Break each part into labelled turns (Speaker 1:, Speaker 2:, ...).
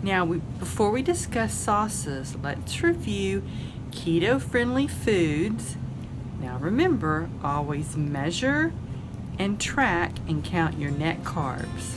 Speaker 1: Now, before we discuss sauces, let's review keto-friendly foods. Now remember, always measure and track and count your net carbs.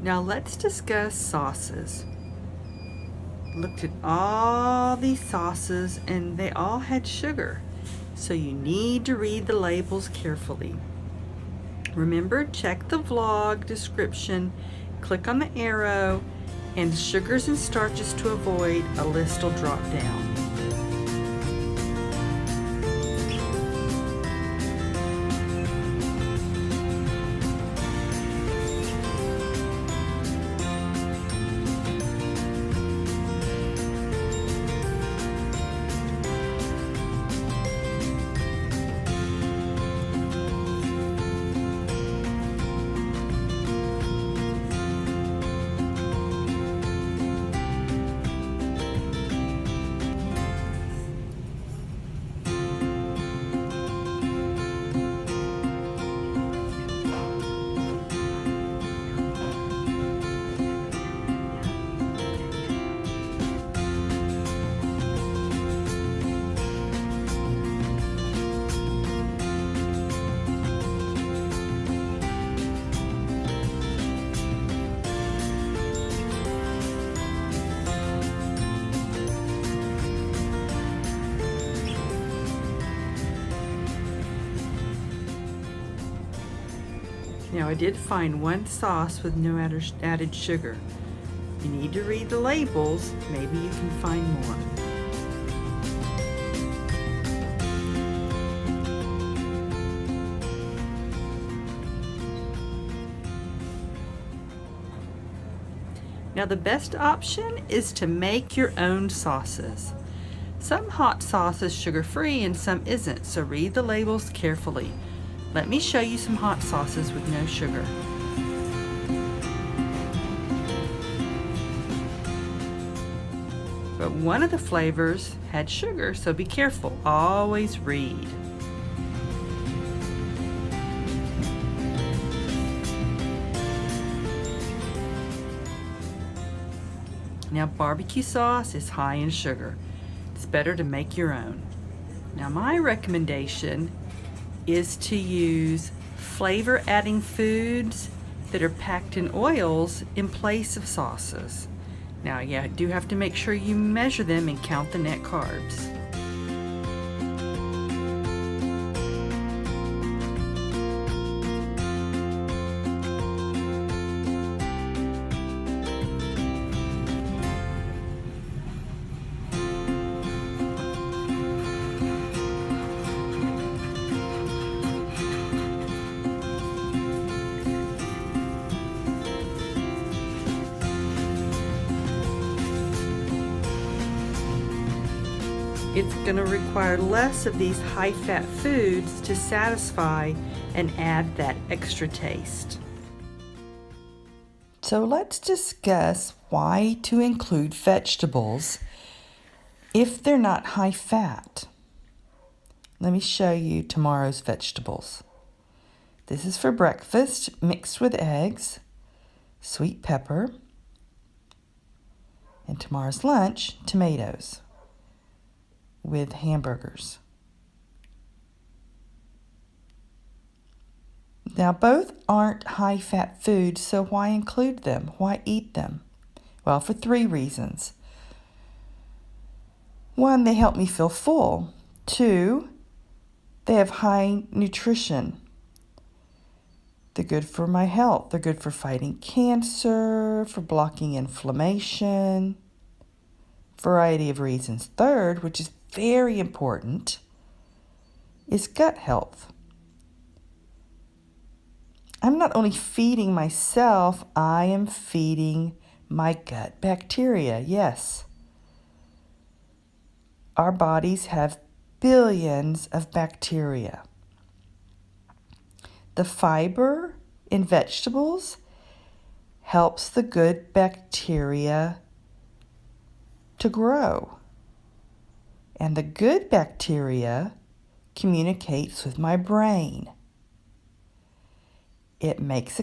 Speaker 1: Now let's discuss sauces. Looked at all these sauces and they all had sugar, so you need to read the labels carefully. Remember, check the vlog description, click on the arrow, and sugars and starches to avoid, a list will drop down. Now I did find one sauce with no added sugar. You need to read the labels, maybe you can find more. Now the best option is to make your own sauces. Some hot sauce is sugar-free and some isn't, so read the labels carefully. Let me show you some hot sauces with no sugar. But one of the flavors had sugar, so be careful. Always read. Now barbecue sauce is high in sugar. It's better to make your own. Now my recommendation is to use flavor adding foods that are packed in oils in place of sauces. Now you do have to make sure you measure them and count the net carbs. it's going to require less of these high-fat foods to satisfy and add that extra taste. So let's discuss why to include vegetables if they're not high fat. Let me show you tomorrow's vegetables. This is for breakfast, mixed with eggs, sweet pepper, and tomorrow's lunch, tomatoes with hamburgers. Now, both aren't high-fat foods, so why include them? Why eat them? Well, for 3 reasons. 1, they help me feel full. 2, they have high nutrition. They're good for my health. They're good for fighting cancer, for blocking inflammation, variety of reasons. 3rd, which is very important, is gut health. I'm not only feeding myself, I am feeding my gut bacteria. Yes. Our bodies have billions of bacteria. The fiber in vegetables helps the good bacteria to grow. And the good bacteria communicates with my brain. It makes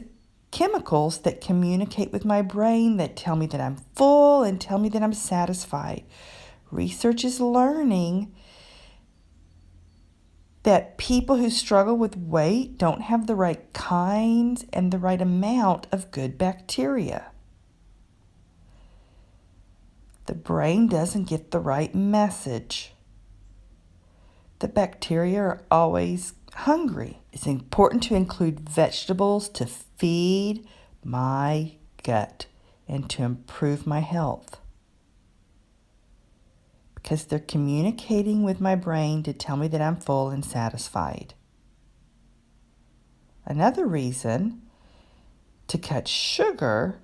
Speaker 1: chemicals that communicate with my brain that tell me that I'm full and tell me that I'm satisfied. Research is learning that people who struggle with weight don't have the right kinds and the right amount of good bacteria. The brain doesn't get the right message. The bacteria are always hungry. It's important to include vegetables to feed my gut and to improve my health, because they're communicating with my brain to tell me that I'm full and satisfied. Another reason to cut sugar,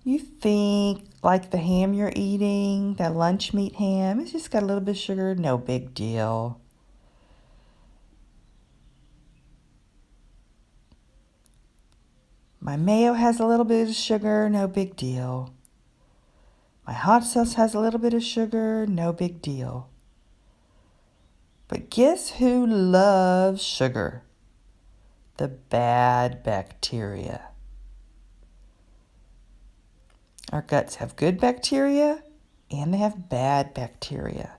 Speaker 1: you think like the ham you're eating, that lunch meat ham, it's just got a little bit of sugar, no big deal. My mayo has a little bit of sugar, no big deal. My hot sauce has a little bit of sugar, no big deal. But guess who loves sugar? The bad bacteria. Our guts have good bacteria and they have bad bacteria.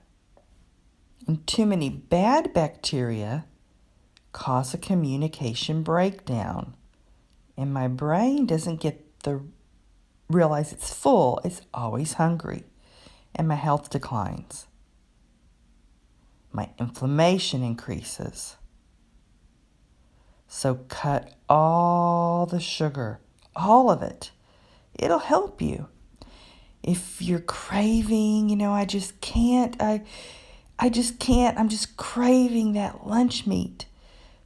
Speaker 1: And too many bad bacteria cause a communication breakdown. And my brain doesn't realize it's full, it's always hungry. And my health declines. My inflammation increases. So cut all the sugar, all of it. It'll help you. If you're craving, I'm just craving that lunch meat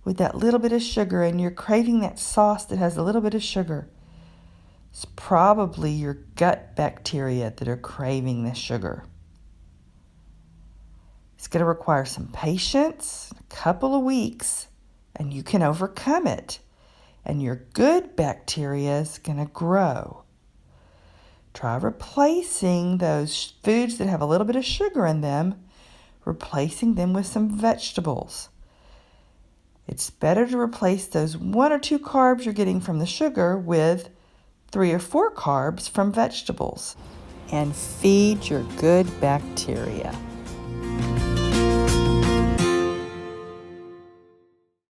Speaker 1: with that little bit of sugar, and you're craving that sauce that has a little bit of sugar. It's probably your gut bacteria that are craving the sugar. It's going to require some patience, a couple of weeks, and you can overcome it. And your good bacteria is going to grow. Try replacing those foods that have a little bit of sugar in them, replacing them with some vegetables. It's better to replace those 1 or 2 carbs you're getting from the sugar with 3 or 4 carbs from vegetables. And feed your good bacteria.